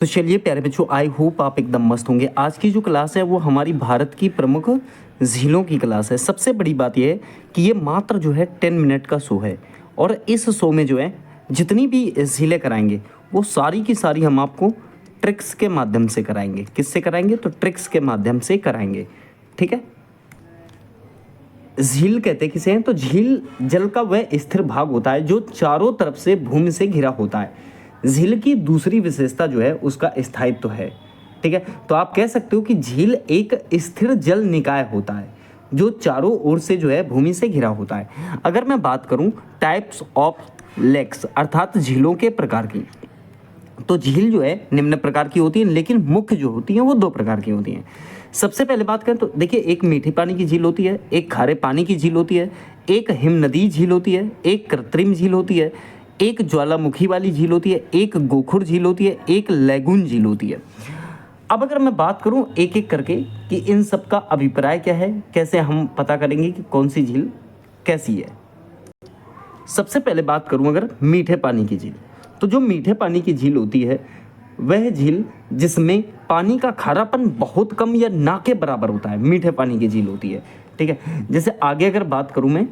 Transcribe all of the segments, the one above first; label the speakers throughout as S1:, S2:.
S1: तो चलिए प्यारे बच्चों, आई होप आप एकदम मस्त होंगे। आज की जो क्लास है वो हमारी भारत की प्रमुख झीलों की क्लास है। सबसे बड़ी बात यह है कि ये मात्र जो है 10 मिनट का शो है और इस शो में जो है जितनी भी झीलें कराएंगे वो सारी की सारी हम आपको ट्रिक्स के माध्यम से कराएंगे। किससे कराएंगे? तो ट्रिक्स के माध्यम से कराएंगे। ठीक है। झील कहते किसे हैं? तो झील जल का वह स्थिर भाग होता है जो चारों तरफ से भूमि से घिरा होता है। झील की दूसरी विशेषता जो है उसका स्थायित्व है। ठीक है। तो आप कह सकते हो कि झील एक स्थिर जल निकाय होता है जो चारों ओर से जो है भूमि से घिरा होता है। अगर मैं बात करूं टाइप्स ऑफ लेक्स अर्थात झीलों के प्रकार की, तो झील जो है निम्न प्रकार की होती है, लेकिन मुख्य जो होती है वो 2 प्रकार की होती हैं। सबसे पहले बात करें तो देखिए, एक मीठे पानी की झील होती है, एक खारे पानी की झील होती है, एक हिम नदी झील होती है, एक कृत्रिम झील होती है, एक ज्वालामुखी वाली झील होती है, एक गोखुर झील होती है, एक लैगून झील होती है। अब अगर मैं बात करूं एक एक करके कि इन सब का अभिप्राय क्या है, कैसे हम पता करेंगे कि कौन सी झील कैसी है। सबसे पहले बात करूं अगर मीठे पानी की झील, तो जो मीठे पानी की झील होती है वह झील जिसमें पानी का खारापन बहुत कम या ना के बराबर होता है, मीठे पानी की झील होती है। ठीक है। जैसे आगे अगर बात करूं मैं,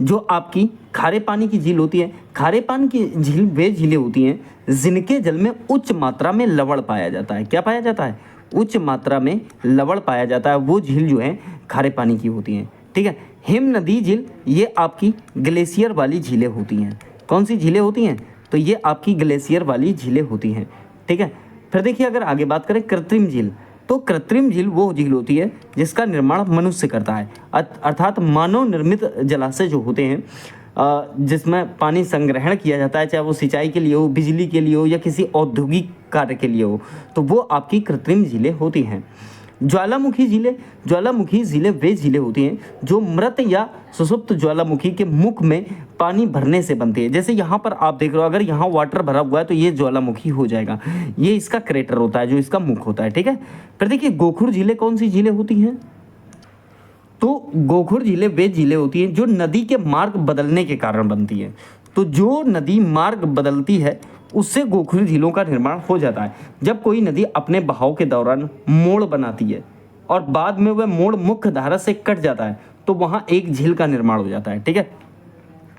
S1: जो आपकी खारे पानी की झील होती है, खारे पानी की झील वे झीलें होती हैं जिनके जल में उच्च मात्रा में लवण पाया जाता है। क्या पाया जाता है? उच्च मात्रा में लवण पाया जाता है। वो झील जो है खारे पानी की होती हैं। ठीक है। हिम नदी झील ये आपकी ग्लेशियर वाली झीलें होती हैं। कौन सी झीलें होती हैं? तो ये आपकी ग्लेशियर वाली झीलें होती हैं। ठीक है। फिर देखिए अगर आगे बात करें कृत्रिम झील, तो कृत्रिम झील वो झील होती है जिसका निर्माण मनुष्य करता है, अर्थात मानव निर्मित जलाशय जो होते हैं जिसमें पानी संग्रहण किया जाता है, चाहे वो सिंचाई के लिए हो, बिजली के लिए हो या किसी औद्योगिक कार्य के लिए हो, तो वो आपकी कृत्रिम झीलें होती हैं। ज्वालामुखी झीलें वे झीलें होती हैं जो मृत या सुसुप्त ज्वालामुखी के मुख में पानी भरने से बनती है। जैसे यहाँ पर आप देख रहे हो, अगर यहाँ वाटर भरा हुआ है तो ये ज्वालामुखी हो जाएगा। ये इसका क्रेटर होता है जो इसका मुख होता है। ठीक है। फिर देखिए गोखुर झीलें कौन सी झीलें होती हैं? तो गोखुर झीलें वे झीलें होती हैं जो नदी के मार्ग बदलने के कारण बनती हैं। तो जो नदी मार्ग बदलती है उससे गोखुर झीलों का निर्माण हो जाता है। जब कोई नदी अपने बहाव के दौरान मोड़ बनाती है और बाद में वह मोड़ मुख्य धारा से कट जाता है तो वहाँ एक झील का निर्माण हो जाता है। ठीक है।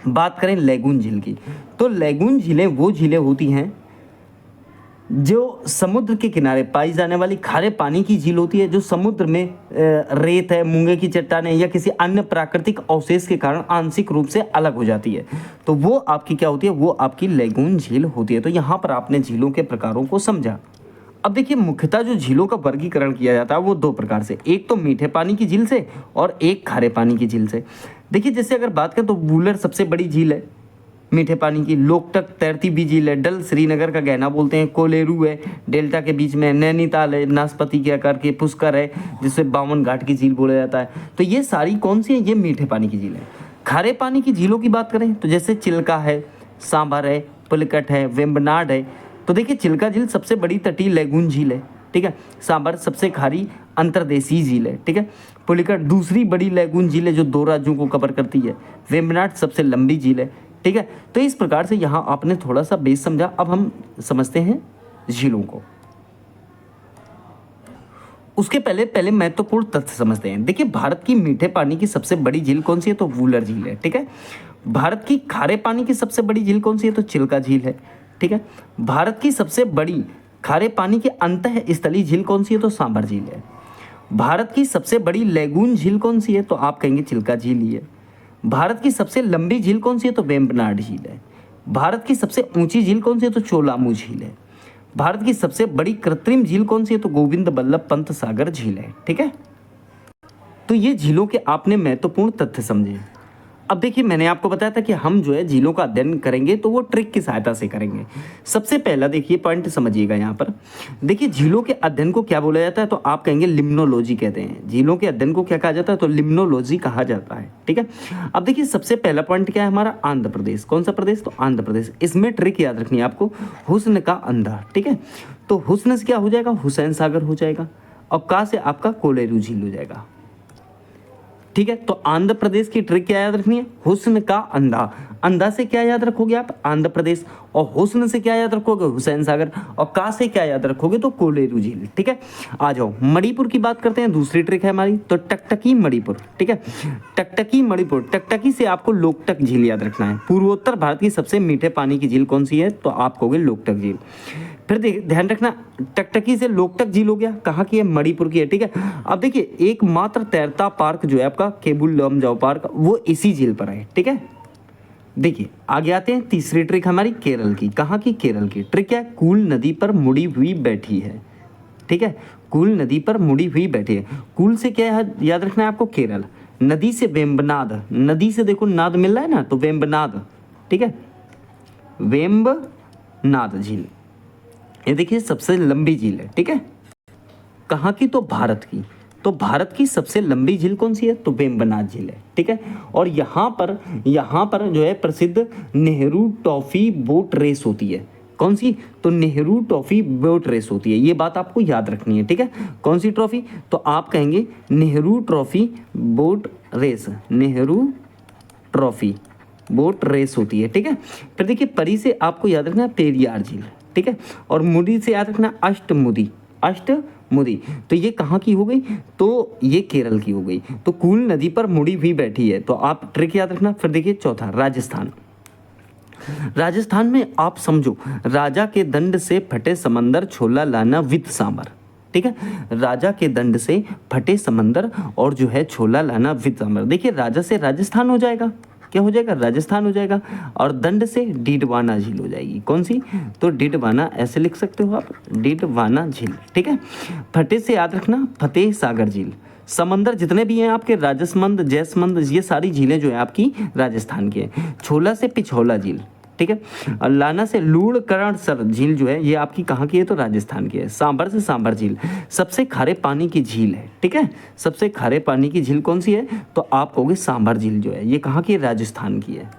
S1: बात करें लैगून झील की, तो लैगून झीलें वो झीलें होती हैं जो समुद्र के किनारे पाई जाने वाली खारे पानी की झील होती है, जो समुद्र में रेत है, मूंगे की चट्टानें या किसी अन्य प्राकृतिक अवशेष के कारण आंशिक रूप से अलग हो जाती है। तो वो आपकी क्या होती है? वो आपकी लैगून झील होती है। तो यहाँ पर आपने झीलों के प्रकारों को समझा। अब देखिए मुख्यतः जो झीलों का वर्गीकरण किया जाता है वो 2 प्रकार से, एक तो मीठे पानी की झील से और एक खारे पानी की झील से। देखिए जैसे अगर बात करें तो वूलर सबसे बड़ी झील है मीठे पानी की, लोकटक तैरती भी झील है, डल श्रीनगर का गहना बोलते हैं, कोलेरू है डेल्टा के बीच में, नैनीताल है नाशपाती के आकार के, पुष्कर है जिसे 52 घाट की झील बोला जाता है। तो ये सारी कौन सी है? ये मीठे पानी की झील है। खारे पानी की झीलों की बात करें तो जैसे चिल्का है, सांभर है, पुलिकट है, वेम्बनाड है। तो देखिए चिल्का झील सबसे बड़ी तटीय लैगून झील है। ठीक है। सांभर सबसे खारी अंतर्देशीय झील है। ठीक है। पुलिकट दूसरी बड़ी लैगून झील है जो 2 राज्यों को कवर करती है। वेम्बनाड सबसे लंबी झील है। ठीक है। तो इस प्रकार से यहाँ आपने थोड़ा सा बेस समझा। अब हम समझते हैं झीलों को। उसके पहले महत्वपूर्ण तथ्य समझते हैं। देखिए भारत की मीठे पानी की सबसे बड़ी झील कौन सी है? तो वूलर झील है। ठीक है। भारत की खारे पानी की सबसे बड़ी झील कौन सी है? तो चिल्का झील है। ठीक है। भारत की सबसे बड़ी खारे पानी की अंतः स्थलीय झील कौन सी है? तो सांभर झील है। भारत की सबसे बड़ी लैगून झील कौन सी है? तो आप कहेंगे चिल्का झील ही है। भारत की सबसे लंबी झील कौन सी है? तो वेम्बनाड झील है। भारत की सबसे ऊंची झील कौन सी है? तो चोलामू झील है। भारत की सबसे बड़ी कृत्रिम झील कौन सी है? तो गोविंद बल्लभ पंत सागर झील है। ठीक है। तो ये झीलों के आपने महत्वपूर्ण तथ्य समझे। अब देखिए मैंने आपको बताया था कि हम जो है झीलों का अध्ययन करेंगे तो वो ट्रिक की सहायता से करेंगे। सबसे पहला देखिए पॉइंट समझिएगा यहाँ पर। देखिए झीलों के अध्ययन को क्या बोला जाता है? तो आप कहेंगे लिम्नोलॉजी कहते हैं। झीलों के अध्ययन को क्या कहा जाता है? तो लिम्नोलॉजी कहा जाता है। ठीक है। अब देखिए सबसे पहला पॉइंट क्या है हमारा? आंध्र प्रदेश। कौन सा प्रदेश? तो आंध्र प्रदेश। इसमें ट्रिक याद रखनी है आपको, हुस्न का अंधा। ठीक है। तो हुस्न से क्या हो जाएगा? हुसैन सागर हो जाएगा और का से आपका कोलेरू झील हो जाएगा। ठीक है, तो आंध्र प्रदेश की ट्रिक क्या याद रखनी है, हुस्न का अंधा। अंधा से क्या याद रखोगे आप, आंध्र प्रदेश, और हुस्न से क्या याद रखोगे, हुसैन सागर, और का से क्या याद रखोगे, तो कोलेरू झील। ठीक है, आ जाओ मणिपुर की बात करते हैं, दूसरी ट्रिक है हमारी, तो टकटकी मणिपुर। ठीक है, टकटकी मणिपुर, टकटकी से आपको लोकटक झील याद रखना है। पूर्वोत्तर भारत की सबसे मीठे पानी की झील कौन सी है, तो आप कहोगे लोकटक झील। फिर ध्यान रखना, टकटकी से लोकटक झील हो गया, कहाँ की है, मणिपुर की है। ठीक है, अब देखिए एकमात्र तैरता पार्क जो है आपका केबुल लमजाओ पार्क, वो इसी झील पर है। ठीक है, देखिए आगे आते हैं, तीसरी ट्रिक हमारी केरल की। कहाँ की, केरल की। ट्रिक क्या है, कूल नदी पर मुड़ी हुई बैठी है। ठीक है, कूल नदी पर मुड़ी हुई बैठी है। कूल से क्या याद रखना है आपको, केरल। नदी से वेम्बनाद, नदी से देखो नाद मिल रहा है ना, तो वेम्बनाद। ठीक है, वेम्बनाद झील, ये देखिए सबसे लंबी झील है। ठीक है, कहाँ की, तो भारत की। तो भारत की सबसे लंबी झील कौन सी है, तो वेम्बनाड झील है। ठीक है, और यहाँ पर जो है प्रसिद्ध नेहरू ट्रॉफी बोट रेस होती है। कौन सी, तो नेहरू ट्रॉफी बोट रेस होती है, ये बात आपको याद रखनी है। ठीक है, कौन सी ट्रॉफी, तो आप कहेंगे Nehru trophy boat race, Nehru trophy boat race होती है। ठीक है, फिर देखिए परी से आपको याद रखना है पेरियार झील। ठीक है, और मुदी से याद रखना अष्टमुदी, अष्टमुदी। तो ये कहाँ की हो गई, तो ये केरल की हो गई। तो कूल नदी पर मुड़ी हुई बैठी है, तो आप ट्रिक याद रखना। फिर देखिए चौथा, राजस्थान। राजस्थान में आप समझो, राजा के दंड से फटे समंदर, छोला लाना विद सांबर। ठीक है, राजा के दंड से फटे समंदर और जो है छोला लाना विद सांबर। देखिए राजा से राजस्थान हो जाएगा, क्या हो जाएगा, राजस्थान हो जाएगा, और दंड से डीडवाना झील हो जाएगी। कौन सी, तो डीडवाना, ऐसे लिख सकते हो आप, डीडवाना झील। ठीक है, फटे से याद रखना फतेह सागर झील। समंदर जितने भी हैं आपके, राजसमंद, जैसमंद, ये सारी झीलें जो है आपकी राजस्थान की हैं। छोला से पिछोला झील। ठीक है, और लाना से लूणकरणसर झील जो है ये आपकी कहाँ की है, तो राजस्थान की है। सांबर से सांबर झील, सबसे खारे पानी की झील है। ठीक है, सबसे खारे पानी की झील कौन सी है, तो आप कहोगे सांबर झील जो है ये कहाँ की है, राजस्थान की है।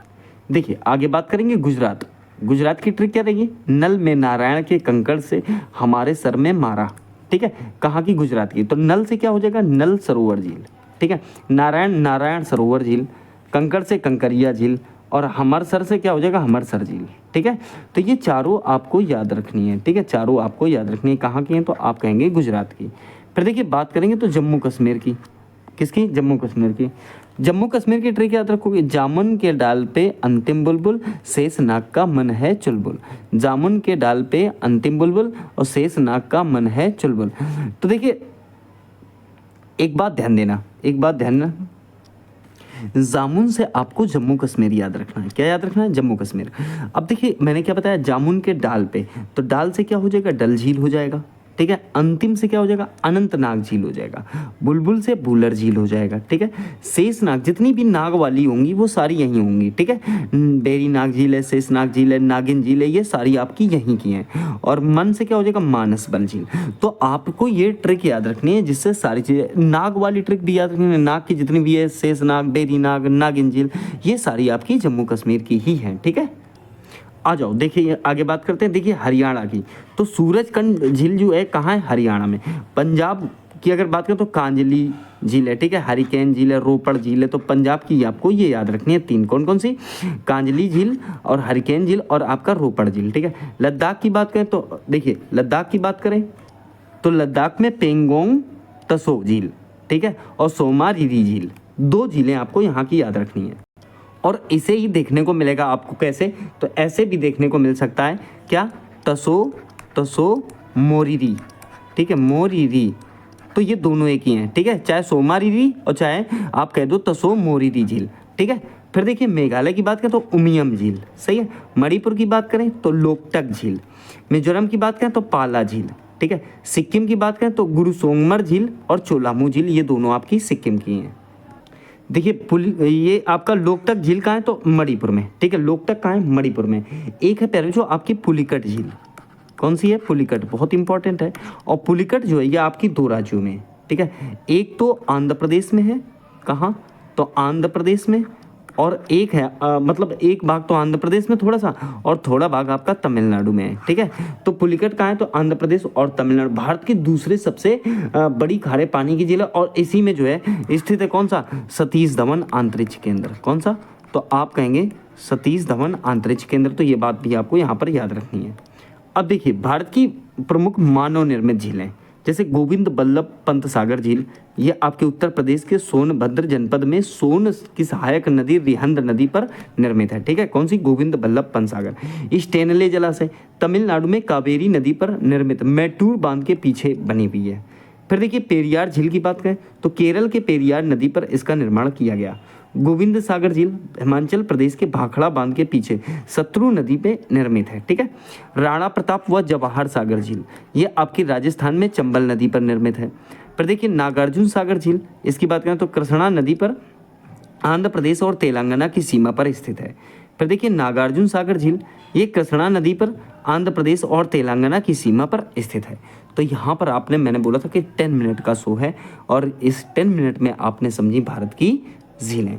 S1: देखिए आगे बात करेंगे गुजरात। गुजरात की ट्रिक क्या रहेगी, नल में नारायण के कंकड़ से हमारे सर में मारा। ठीक है, कहाँ की, गुजरात की। तो नल से क्या हो जाएगा, नल सरोवर झील। ठीक है, नारायण, नारायण सरोवर झील। कंकड़ से कंकरिया झील, और हमरसर से क्या हो जाएगा, हमरसर झील। ठीक है, तो ये चारों आपको याद रखनी है। ठीक है, चारों आपको याद रखनी है, कहाँ की हैं, तो आप कहेंगे गुजरात की। फिर देखिए बात करेंगे तो जम्मू कश्मीर की। किसकी, जम्मू कश्मीर की। जम्मू कश्मीर की ट्रिक याद रखोगे, जामुन के डाल पे अंतिम बुलबुल, शेष नाग का मन है चुलबुल। जामुन के डाल पे अंतिम बुलबुल और शेष नाग का मन है चुलबुल। तो देखिए एक बात ध्यान देना, एक बात ध्यान देना, जामुन से आपको जम्मू कश्मीर याद रखना है। क्या याद रखना है, जम्मू कश्मीर। अब देखिए मैंने क्या बताया, जामुन के डाल पे, तो डाल से क्या हो जाएगा, डल झील हो जाएगा। ठीक है, अंतिम से क्या हो जाएगा, अनंतनाग झील हो जाएगा। बुलबुल से बुलर झील हो जाएगा। ठीक है, शेष नाग, जितनी भी नाग वाली होंगी वो सारी यहीं होंगी। ठीक है, बेरी नाग झील है, शेष नाग झील है, नागिन झील है, ये सारी आपकी यहीं की हैं। और मन से क्या हो जाएगा, मानस बल झील। तो आपको ये ट्रिक याद रखनी है, जिससे सारी चीज़ें, नाग वाली ट्रिक भी याद रखनी है, नाग की जितनी भी है, शेष नाग, बेरी नाग, नागिन झील, ये सारी आपकी जम्मू कश्मीर की ही हैं। ठीक है, आ जाओ देखिए आगे बात करते हैं। देखिए हरियाणा की, तो सूरजकुंड झील जो है कहाँ है, हरियाणा में। पंजाब की अगर बात करें तो कांजली झील है। ठीक है, हरिकेन झील है, रोपड़ झील है। तो पंजाब की आपको ये याद रखनी है तीन, कौन कौन सी, कांजली झील और हरिकेन झील और आपका रोपड़ झील। ठीक है, लद्दाख की बात करें तो देखिए, लद्दाख की बात करें तो लद्दाख में पेंगोंग तसो झील। ठीक है, और सोमारिरी झील, दो झीलें आपको यहाँ की याद रखनी है। और इसे ही देखने को मिलेगा आपको कैसे, तो ऐसे भी देखने को मिल सकता है, क्या, तसो मोरिरी। ठीक है, मोरिरी, तो ये दोनों एक ही हैं। ठीक है, चाहे सोमारिरी और चाहे आप कह दो तसो मोरिरी झील। ठीक है, फिर देखिए मेघालय की बात करें तो उमियम झील, सही है। मणिपुर की बात करें तो लोकटक झील। मिजोरम की बात करें तो पाला झील। ठीक है, सिक्किम की बात करें तो गुरुसोंगमर झील और चोलामू झील, ये दोनों आपकी सिक्किम की हैं। देखिए ये आपका लोकटक झील कहाँ है, तो मणिपुर में। ठीक है, लोकटक कहाँ है, मणिपुर में। एक है पहले जो आपकी पुलिकट झील, कौन सी है, पुलिकट, बहुत इंपॉर्टेंट है। और पुलिकट जो है ये आपकी दो राज्यों में। ठीक है, एक तो आंध्र प्रदेश में है, कहाँ, तो आंध्र प्रदेश में, और एक है मतलब एक भाग तो आंध्र प्रदेश में थोड़ा सा, और थोड़ा भाग आपका तमिलनाडु में है, ठीक है। तो पुलिकट कहाँ है, तो आंध्र प्रदेश और तमिलनाडु, भारत की दूसरे सबसे बड़ी खारे पानी की झील है, और इसी में जो है स्थित है कौन सा, सतीश धवन अंतरिक्ष केंद्र। कौन सा, तो आप कहेंगे सतीश धवन अंतरिक्ष केंद्र। तो ये बात भी आपको यहाँ पर याद रखनी है। अब देखिए भारत की प्रमुख मानव निर्मित झीलें, जैसे गोविंद बल्लभ पंत सागर झील, ये आपके उत्तर प्रदेश के सोनभद्र जनपद में सोन की सहायक नदी रिहंद नदी पर निर्मित है, ठीक है। कौन सी, गोविंद बल्लभ पंत सागर। स्टेनले जलाशय तमिलनाडु में कावेरी नदी पर निर्मित मैटूर बांध के पीछे बनी हुई है। फिर देखिए पेरियार झील की बात करें तो केरल के पेरियार नदी पर इसका निर्माण किया गया। गोविंद सागर झील हिमाचल प्रदेश के भाखड़ा बांध के पीछे सतलु नदी पे निर्मित है, ठीक है। राणा प्रताप व जवाहर सागर झील, ये आपकी राजस्थान में चंबल नदी पर निर्मित है। फिर देखिए नागार्जुन सागर झील, इसकी बात करें तो कृष्णा नदी पर आंध्र प्रदेश और तेलंगाना की सीमा पर स्थित है। फिर देखिए नागार्जुन सागर झील, ये कृष्णा नदी पर आंध्र प्रदेश और तेलंगाना की सीमा पर स्थित है। तो यहाँ पर आपने, मैंने बोला था कि 10 मिनट का शो है, और इस 10 मिनट में आपने समझी भारत की झीलें।